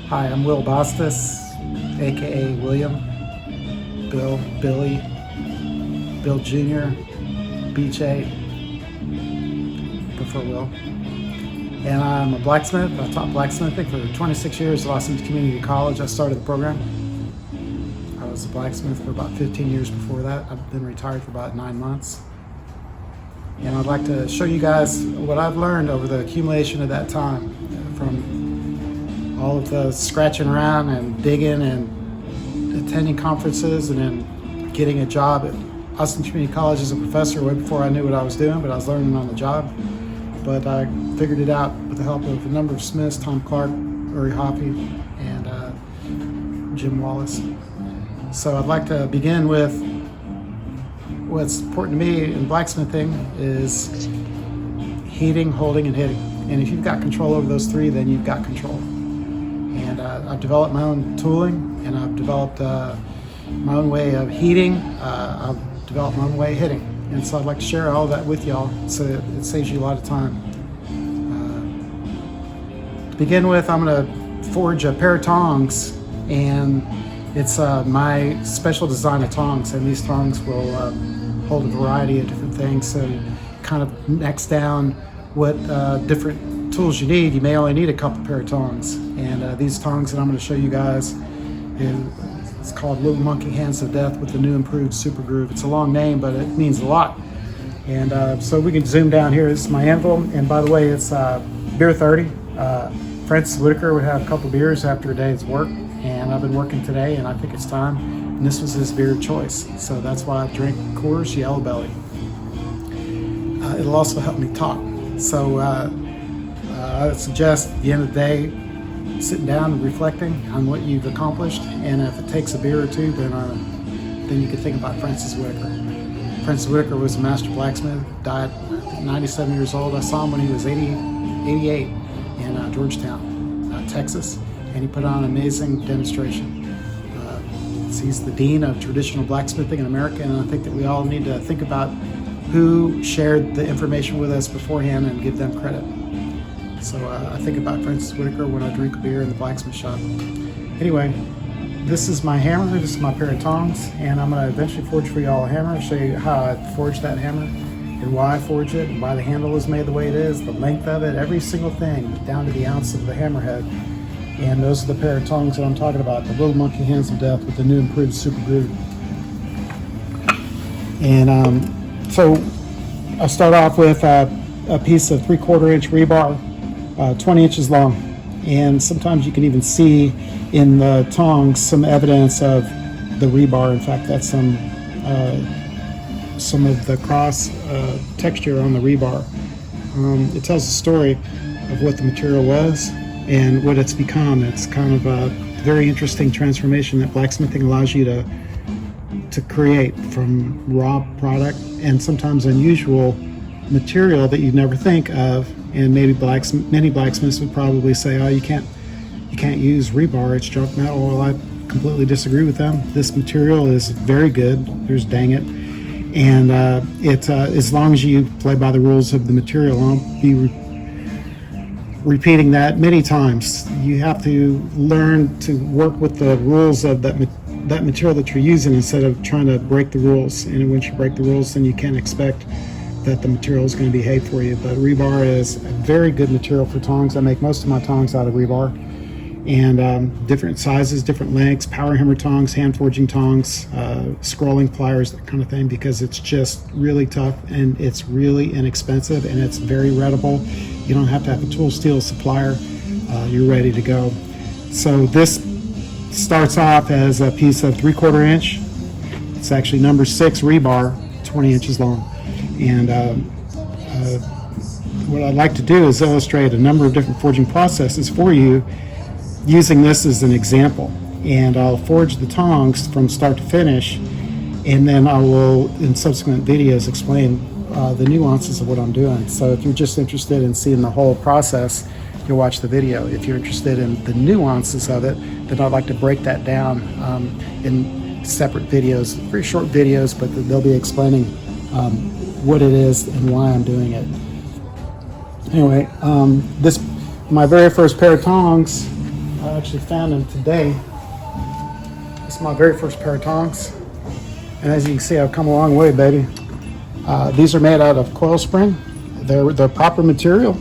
Hi, I'm Will Bastas, aka William, Bill, Billy, Bill Jr., BJ, prefer Will. And I'm a blacksmith. I taught blacksmithing for 26 years at Los Angeles Community College. I started the program. I was a blacksmith for about 15 years before that. I've been retired for about 9 months. And I'd like to show you guys what I've learned over the accumulation of that time, from all of the scratching around and digging and attending conferences and then getting a job at Austin Community College as a professor way before I knew what I was doing, but I was learning on the job. But I figured it out with the help of a number of Smiths, Tom Clark, Uri Hoppy, and Jim Wallace. So I'd like to begin with what's important to me in blacksmithing is heating, holding, and hitting. And if you've got control over those three, then you've got control. And I've developed my own tooling, and I've developed my own way of heating. I've developed my own way of hitting. And so I'd like to share all that with y'all so it saves you a lot of time. To begin with, I'm going to forge a pair of tongs, and it's my special design of tongs. And these tongs will hold a variety of different things. So kind of next down what different tools you need. You may only need a couple pair of tongs. And these tongs that I'm going to show you guys, it's called Little Monkey Hands of Death with the new improved Super Groove. It's a long name, but it means a lot. And so we can zoom down here. This is my anvil. And by the way, it's beer 30. Francis Whitaker would have a couple beers after a day's work. And I've been working today, and I think it's time. And this was his beer choice. So that's why I drink Coors Yellow Belly. It'll also help me talk. So I would suggest at the end of the day, sitting down and reflecting on what you've accomplished, and if it takes a beer or two, then you can think about Francis Whitaker. Francis Whitaker was a master blacksmith, died at 97 years old. I saw him when he was 88 in Georgetown, Texas, and he put on an amazing demonstration. He's the dean of traditional blacksmithing in America, and I think that we all need to think about who shared the information with us beforehand and give them credit. So I think about Francis Whitaker when I drink a beer in the blacksmith shop. Anyway, this is my hammer, this is my pair of tongs, and I'm going to eventually forge for y'all a hammer. I'll show you how I forged that hammer and why I forge it and why the handle is made the way it is, the length of it, every single thing down to the ounce of the hammerhead. And those are the pair of tongs that I'm talking about, the Little Monkey Hands of Death with the new improved Super Groove. And so I'll start off with a piece of 3/4 inch rebar, 20 inches long. And sometimes you can even see in the tongs some evidence of the rebar. In fact, that's some of the cross texture on the rebar. It tells the story of what the material was and what it's become. It's kind of a very interesting transformation that blacksmithing allows you to create from raw product and sometimes unusual material that you'd never think of. And maybe many blacksmiths would probably say, "Oh, you can't use rebar; it's junk metal." Well, I completely disagree with them. This material is very good. There's dang it, and as long as you play by the rules of the material, I'll be repeating that many times. You have to learn to work with the rules of that material that you're using instead of trying to break the rules. And once you break the rules, then you can't expect that the material is going to behave for you. But rebar is a very good material for tongs. I make most of my tongs out of rebar, and different sizes, different lengths, power hammer tongs, hand forging tongs, scrolling pliers, that kind of thing, because it's just really tough and it's really inexpensive and it's very readable. You don't have to have a tool steel supplier. You're ready to go. So this starts off as a piece of 3/4 inch. It's actually number 6 rebar, 20 inches long. And what I'd like to do is illustrate a number of different forging processes for you using this as an example. And I'll forge the tongs from start to finish, and then I will, in subsequent videos, explain the nuances of what I'm doing. So if you're just interested in seeing the whole process, you'll watch the video. If you're interested in the nuances of it, then I'd like to break that down in separate videos, very short videos, but they'll be explaining what it is and why I'm doing it. Anyway, my very first pair of tongs I actually found them today. This is my very first pair of tongs. And as you can see, I've come a long way, baby. These are made out of coil spring. They're proper material,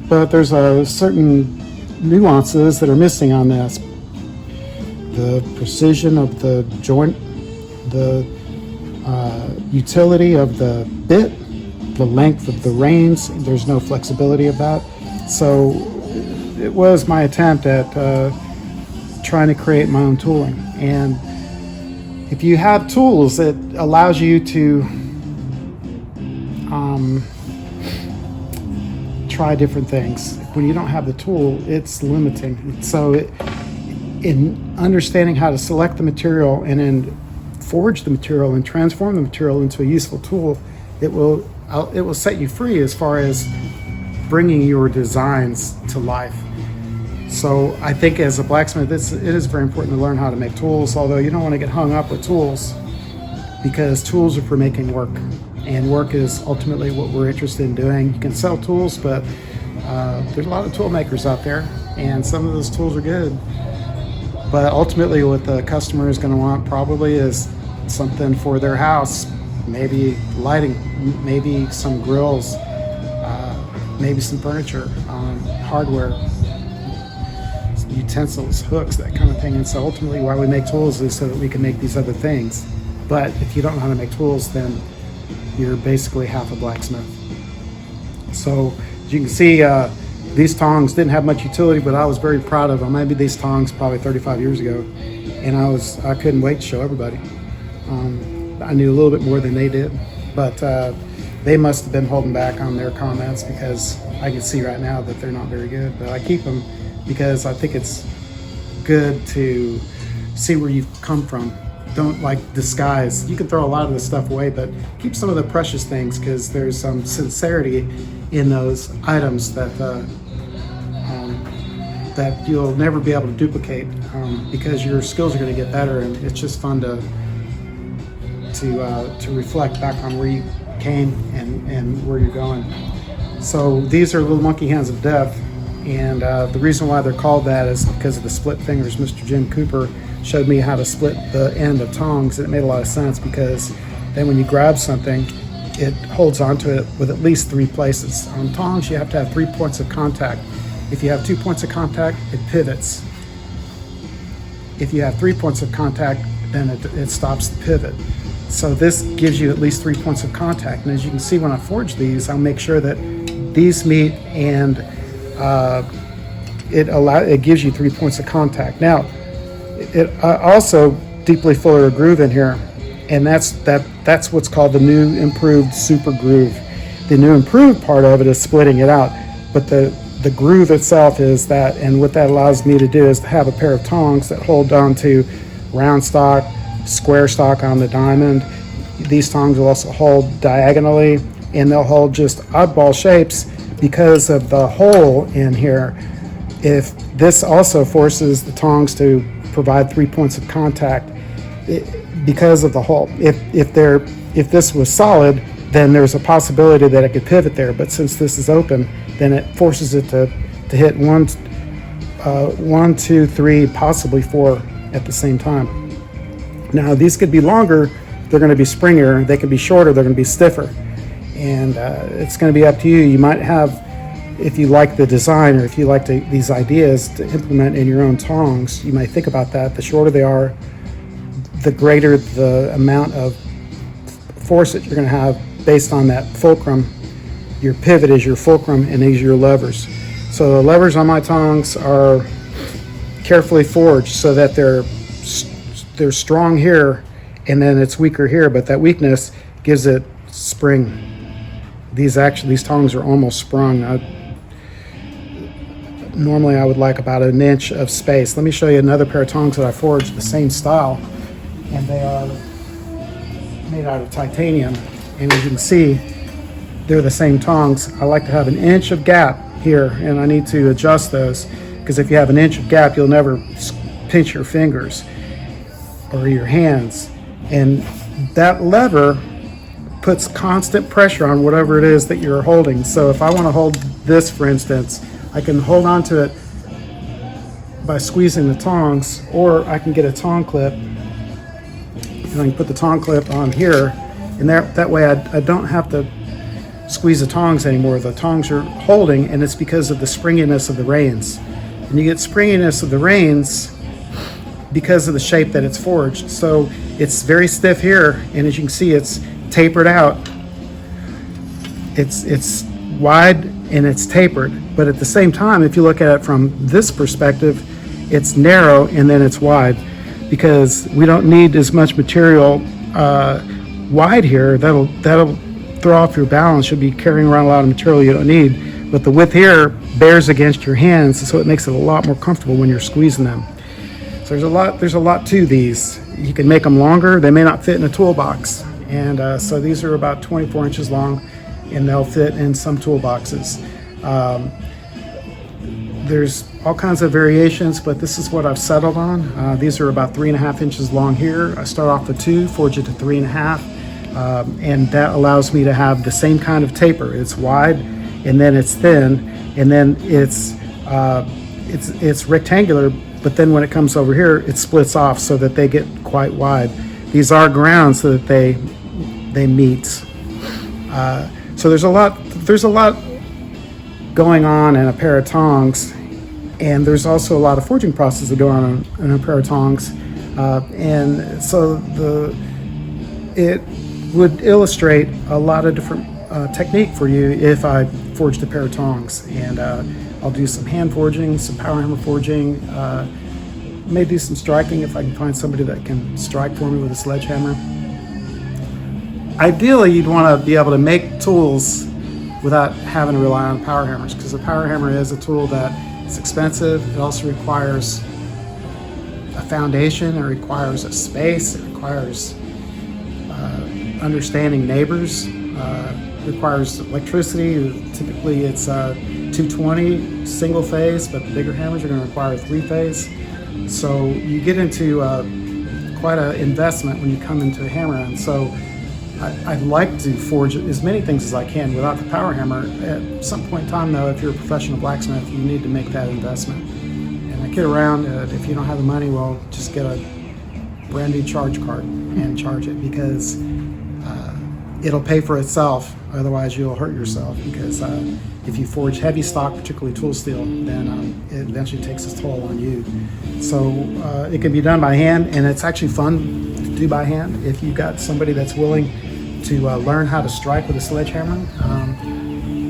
but there's certain nuances that are missing on this. The precision of the joint, the utility of the bit, the length of the reins, there's no flexibility of that. So it was my attempt at trying to create my own tooling. And if you have tools, it allows you to try different things. When you don't have the tool, it's limiting. So in understanding how to select the material and then forge the material and transform the material into a useful tool, it will set you free as far as bringing your designs to life. So I think as a blacksmith, it is very important to learn how to make tools, although you don't want to get hung up with tools, because tools are for making work, and work is ultimately what we're interested in doing. You can sell tools, but there's a lot of tool makers out there, and some of those tools are good. But ultimately what the customer is going to want probably is something for their house, maybe lighting, maybe some grills, maybe some furniture, hardware, utensils, hooks, that kind of thing. And so ultimately why we make tools is so that we can make these other things. But if you don't know how to make tools, then you're basically half a blacksmith. So as you can see, these tongs didn't have much utility, but I was very proud of them. I made these tongs probably 35 years ago, and I couldn't wait to show everybody. I knew a little bit more than they did, but they must have been holding back on their comments, because I can see right now that they're not very good. But I keep them because I think it's good to see where you've come from. Don't disguise. You can throw a lot of this stuff away, but keep some of the precious things, because there's some sincerity in those items that that you'll never be able to duplicate, because your skills are going to get better, and it's just fun to reflect back on where you came and where you're going. So these are little monkey hands of death, and the reason why they're called that is because of the split fingers. Mr. Jim Cooper showed me how to split the end of tongs, and it made a lot of sense, because then when you grab something, it holds onto it with at least 3 places. On tongs, you have to have 3 points of contact. If you have 2 points of contact, it pivots. If you have 3 points of contact, then it stops the pivot. So this gives you at least 3 points of contact. And as you can see, when I forge these, I'll make sure that these meet, and it gives you 3 points of contact. Now, it also deeply fuller groove in here, and that's what's called the new improved super groove. The new improved part of it is splitting it out, but the groove itself is that, and what that allows me to do is to have a pair of tongs that hold on to round stock, square stock on the diamond. These tongs will also hold diagonally, and they'll hold just oddball shapes because of the hole in here. If this also forces the tongs to provide 3 points of contact because of the hole. If this was solid, then there's a possibility that it could pivot there. But since this is open, then it forces it to hit 1, 2, 3, possibly 4 at the same time. Now these could be longer, they're going to be springier. They could be shorter, they're going to be stiffer. And it's going to be up to you. You might have, if you like the design, or if you like these ideas to implement in your own tongs, you might think about that. The shorter they are, the greater the amount of force that you're going to have based on that fulcrum. Your pivot is your fulcrum, and these are your levers. So the levers on my tongs are carefully forged so that they're strong here, and then it's weaker here, but that weakness gives it spring. These tongs are almost sprung. Normally I would like about 1 inch of space. Let me show you another pair of tongs that I forged the same style, and they are made out of titanium. And as you can see, they're the same tongs. I like to have 1 inch of gap here, and I need to adjust those, because if you have 1 inch of gap, you'll never pinch your fingers or your hands. And that lever puts constant pressure on whatever it is that you're holding. So if I want to hold this, for instance, I can hold on to it by squeezing the tongs, or I can get a tong clip and I can put the tong clip on here, and that way I don't have to squeeze the tongs anymore. The tongs are holding, and it's because of the springiness of the reins. And you get springiness of the reins because of the shape that it's forged. So it's very stiff here, and as you can see, it's tapered out. It's wide and it's tapered, but at the same time, if you look at it from this perspective, it's narrow and then it's wide, because we don't need as much material wide here. That'll throw off your balance. You'll be carrying around a lot of material you don't need, but the width here bears against your hands, so it makes it a lot more comfortable when you're squeezing them. So there's a lot to these. You can make them longer. They may not fit in a toolbox, and so these are about 24 inches long, and they'll fit in some toolboxes. There's all kinds of variations, but this is what I've settled on. These are about 3.5 inches long here. I start off with 2, forge it to 3.5, and that allows me to have the same kind of taper. It's wide, and then it's thin, and then it's rectangular, but then when it comes over here, it splits off so that they get quite wide. These are ground so that they meet. So there's a lot going on in a pair of tongs, and there's also a lot of forging processes that go on in a pair of tongs, and so it would illustrate a lot of different technique for you if I forged a pair of tongs. And I'll do some hand forging, some power hammer forging, may do some striking if I can find somebody that can strike for me with a sledgehammer. Ideally, you'd want to be able to make tools without having to rely on power hammers, because a power hammer is a tool that is expensive. It also requires a foundation, it requires a space, it requires understanding neighbors, requires electricity. Typically it's 220 single phase, but the bigger hammers are going to require 3-phase. So you get into quite an investment when you come into a hammer, and so I'd like to forge as many things as I can without the power hammer. At some point in time, though, if you're a professional blacksmith, you need to make that investment. And I kid around, if you don't have the money, well, just get a brand new charge card and charge it, because it'll pay for itself. Otherwise, you'll hurt yourself, because if you forge heavy stock, particularly tool steel, then it eventually takes its toll on you. So it can be done by hand, and it's actually fun to do by hand. If you've got somebody that's willing to learn how to strike with a sledgehammer,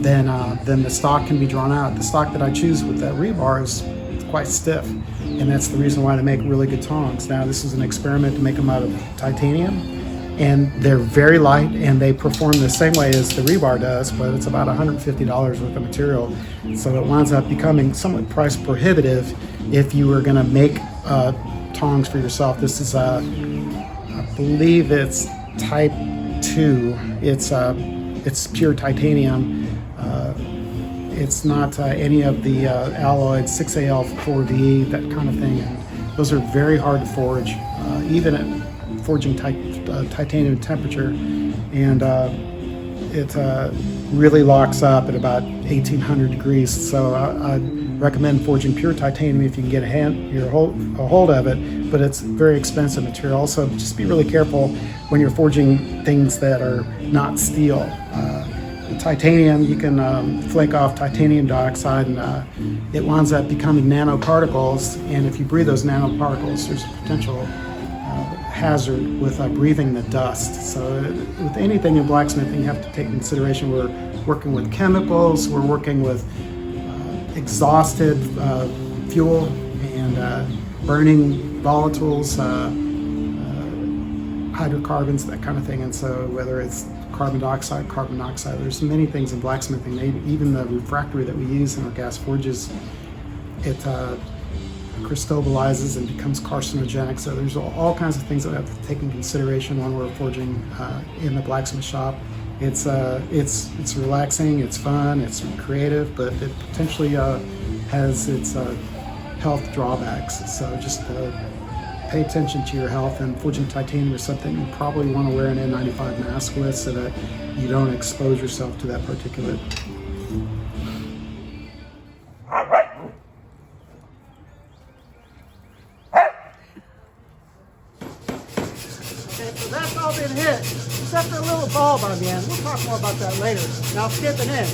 then the stock can be drawn out. The stock that I choose with that rebar is quite stiff, and that's the reason why they make really good tongs. Now, this is an experiment to make them out of titanium, and they're very light, and they perform the same way as the rebar does, but it's about $150 worth of material. So it winds up becoming somewhat price prohibitive if you were going to make tongs for yourself. This is, I believe it's type 2. It's pure titanium. It's not any of the alloyed 6AL 4V, that kind of thing. And those are very hard to forge, even at forging titanium temperature, and it really locks up at about 1800 degrees. So I'd recommend forging pure titanium if you can get a hold of it, but it's very expensive material. Also, just be really careful when you're forging things that are not steel. Titanium, you can flake off titanium dioxide, and it winds up becoming nanoparticles, and if you breathe those nanoparticles, there's a potential hazard with breathing the dust. So with anything in blacksmithing, you have to take into consideration we're working with chemicals, we're working with exhausted fuel, and burning volatiles, hydrocarbons, that kind of thing. And so whether it's carbon dioxide, carbon monoxide, there's many things in blacksmithing. Even the refractory that we use in our gas forges, it crystallizes and becomes carcinogenic. So there's all kinds of things that we have to take into consideration when we're forging in the blacksmith shop. It's relaxing, it's fun, it's creative, but it potentially has its health drawbacks. So just pay attention to your health, and forging titanium is something you probably want to wear an N95 mask with so that you don't expose yourself to that particulate. hit, except for a little bulb on the end. We'll talk more about that later. Now skip an inch.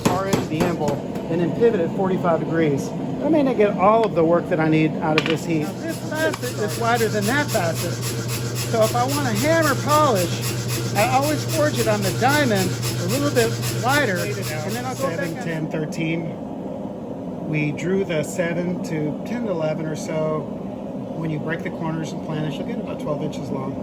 Far into the anvil, and then pivot at 45 degrees. I may not get all of the work that I need out of this heat. Now, this facet is wider than that facet. So if I want to hammer polish, I always forge it on the diamond a little bit wider, and then I'll go 7, 10, 13. We drew the 7 to 10 to 11 or so. When you break the corners and planish, you'll get about 12 inches long.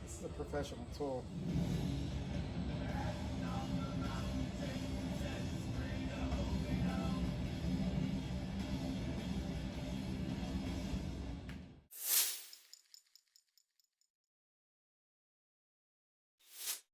This is a professional tool.